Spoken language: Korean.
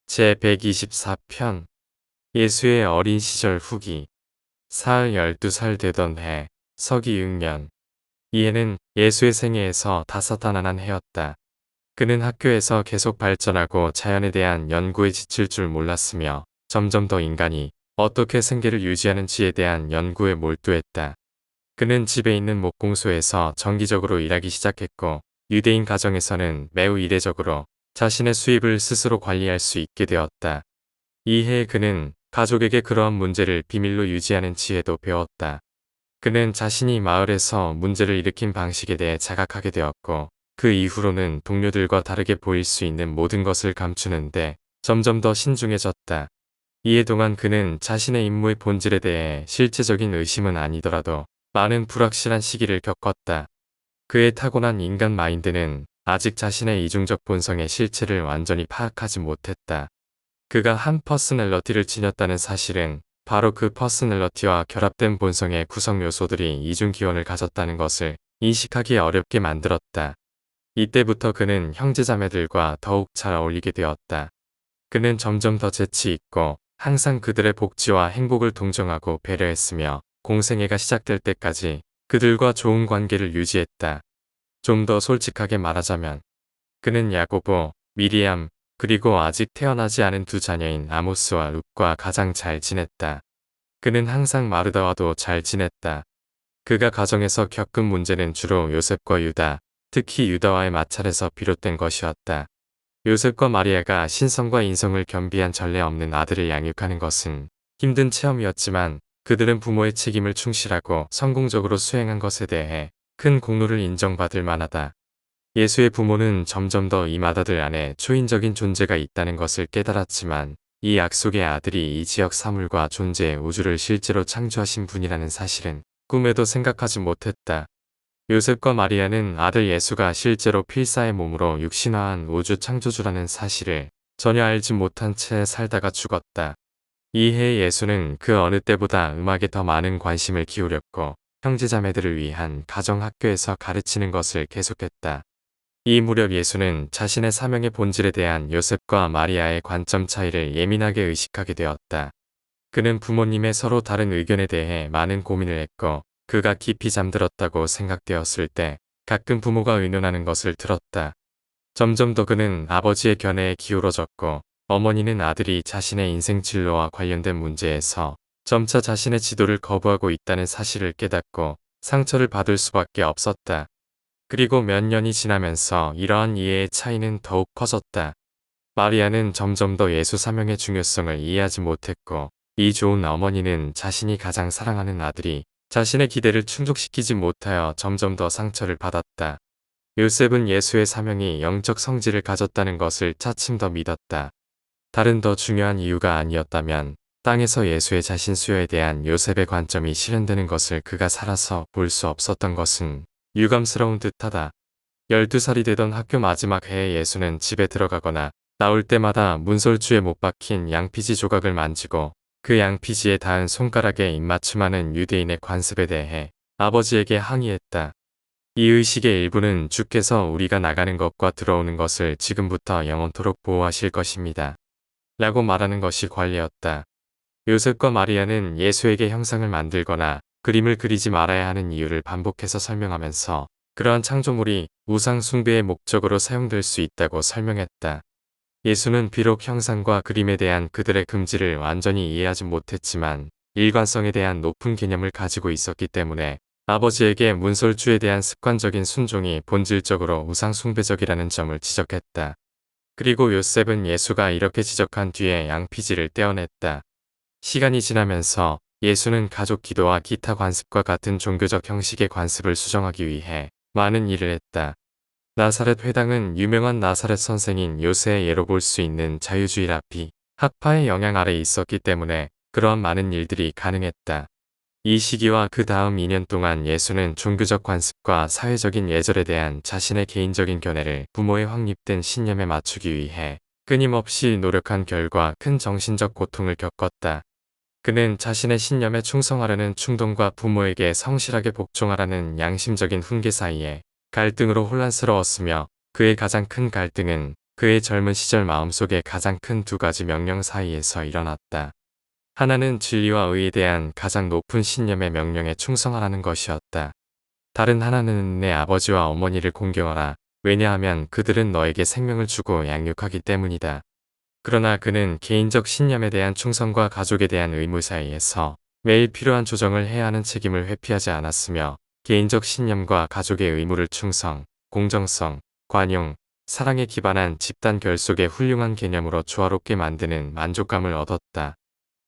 제124편 예수의 어린 시절 후기 사흘 12살 되던 해 서기 6년 이 해는 예수의 생애에서 다사다난한 해였다. 그는 학교에서 계속 발전하고 자연에 대한 연구에 지칠 줄 몰랐으며 점점 더 인간이 어떻게 생계를 유지하는지에 대한 연구에 몰두했다. 그는 집에 있는 목공소에서 정기적으로 일하기 시작했고 유대인 가정에서는 매우 이례적으로 자신의 수입을 스스로 관리할 수 있게 되었다. 이해 그는 가족에게 그러한 문제를 비밀로 유지하는 지혜도 배웠다. 그는 자신이 마을에서 문제를 일으킨 방식에 대해 자각하게 되었고 그 이후로는 동료들과 다르게 보일 수 있는 모든 것을 감추는데 점점 더 신중해졌다. 이해 동안 그는 자신의 임무의 본질에 대해 실제적인 의심은 아니더라도 많은 불확실한 시기를 겪었다. 그의 타고난 인간 마인드는 아직 자신의 이중적 본성의 실체를 완전히 파악하지 못했다. 그가 한 퍼스널러티를 지녔다는 사실은 바로 그 퍼스널러티와 결합된 본성의 구성 요소들이 이중 기원을 가졌다는 것을 인식하기 어렵게 만들었다. 이때부터 그는 형제자매들과 더욱 잘 어울리게 되었다. 그는 점점 더 재치 있고 항상 그들의 복지와 행복을 동정하고 배려했으며 공생애가 시작될 때까지 그들과 좋은 관계를 유지했다. 좀 더 솔직하게 말하자면 그는 야고보, 미리암, 그리고 아직 태어나지 않은 두 자녀인 아모스와 룻과 가장 잘 지냈다. 그는 항상 마르다와도 잘 지냈다. 그가 가정에서 겪은 문제는 주로 요셉과 유다, 특히 유다와의 마찰에서 비롯된 것이었다. 요셉과 마리아가 신성과 인성을 겸비한 전례 없는 아들을 양육하는 것은 힘든 체험이었지만 그들은 부모의 책임을 충실하고 성공적으로 수행한 것에 대해 큰 공로를 인정받을 만하다. 예수의 부모는 점점 더 이 맏아들 안에 초인적인 존재가 있다는 것을 깨달았지만 이 약속의 아들이 이 지역 사물과 존재의 우주를 실제로 창조하신 분이라는 사실은 꿈에도 생각하지 못했다. 요셉과 마리아는 아들 예수가 실제로 필사의 몸으로 육신화한 우주 창조주라는 사실을 전혀 알지 못한 채 살다가 죽었다. 이해 예수는 그 어느 때보다 음악에 더 많은 관심을 기울였고 형제자매들을 위한 가정학교에서 가르치는 것을 계속했다. 이 무렵 예수는 자신의 사명의 본질에 대한 요셉과 마리아의 관점 차이를 예민하게 의식하게 되었다. 그는 부모님의 서로 다른 의견에 대해 많은 고민을 했고 그가 깊이 잠들었다고 생각되었을 때 가끔 부모가 의논하는 것을 들었다. 점점 더 그는 아버지의 견해에 기울어졌고 어머니는 아들이 자신의 인생 진로와 관련된 문제에서 점차 자신의 지도를 거부하고 있다는 사실을 깨닫고 상처를 받을 수밖에 없었다. 그리고 몇 년이 지나면서 이러한 이해의 차이는 더욱 커졌다. 마리아는 점점 더 예수 사명의 중요성을 이해하지 못했고 이 좋은 어머니는 자신이 가장 사랑하는 아들이 자신의 기대를 충족시키지 못하여 점점 더 상처를 받았다. 요셉은 예수의 사명이 영적 성질을 가졌다는 것을 차츰 더 믿었다. 다른 더 중요한 이유가 아니었다면 땅에서 예수의 자신 수요에 대한 요셉의 관점이 실현되는 것을 그가 살아서 볼 수 없었던 것은 유감스러운 듯하다. 12살이 되던 학교 마지막 해에 예수는 집에 들어가거나 나올 때마다 문설주에 못 박힌 양피지 조각을 만지고 그 양피지에 닿은 손가락에 입맞춤하는 유대인의 관습에 대해 아버지에게 항의했다. 이 의식의 일부는 주께서 우리가 나가는 것과 들어오는 것을 지금부터 영원토록 보호하실 것입니다. 라고 말하는 것이 관례였다. 요셉과 마리아는 예수에게 형상을 만들거나 그림을 그리지 말아야 하는 이유를 반복해서 설명하면서 그러한 창조물이 우상 숭배의 목적으로 사용될 수 있다고 설명했다. 예수는 비록 형상과 그림에 대한 그들의 금지를 완전히 이해하지 못했지만 일관성에 대한 높은 개념을 가지고 있었기 때문에 아버지에게 문설주에 대한 습관적인 순종이 본질적으로 우상 숭배적이라는 점을 지적했다. 그리고 요셉은 예수가 이렇게 지적한 뒤에 양피지를 떼어냈다. 시간이 지나면서 예수는 가족 기도와 기타 관습과 같은 종교적 형식의 관습을 수정하기 위해 많은 일을 했다. 나사렛 회당은 유명한 나사렛 선생인 요새의 예로 볼 수 있는 자유주의 라피 학파의 영향 아래 있었기 때문에 그러한 많은 일들이 가능했다. 이 시기와 그 다음 2년 동안 예수는 종교적 관습과 사회적인 예절에 대한 자신의 개인적인 견해를 부모의 확립된 신념에 맞추기 위해 끊임없이 노력한 결과 큰 정신적 고통을 겪었다. 그는 자신의 신념에 충성하려는 충동과 부모에게 성실하게 복종하라는 양심적인 훈계 사이에 갈등으로 혼란스러웠으며 그의 가장 큰 갈등은 그의 젊은 시절 마음속에 가장 큰 두 가지 명령 사이에서 일어났다. 하나는 진리와 의에 대한 가장 높은 신념의 명령에 충성하라는 것이었다. 다른 하나는 내 아버지와 어머니를 공경하라. 왜냐하면 그들은 너에게 생명을 주고 양육하기 때문이다. 그러나 그는 개인적 신념에 대한 충성과 가족에 대한 의무 사이에서 매일 필요한 조정을 해야 하는 책임을 회피하지 않았으며 개인적 신념과 가족의 의무를 충성, 공정성, 관용, 사랑에 기반한 집단 결속의 훌륭한 개념으로 조화롭게 만드는 만족감을 얻었다.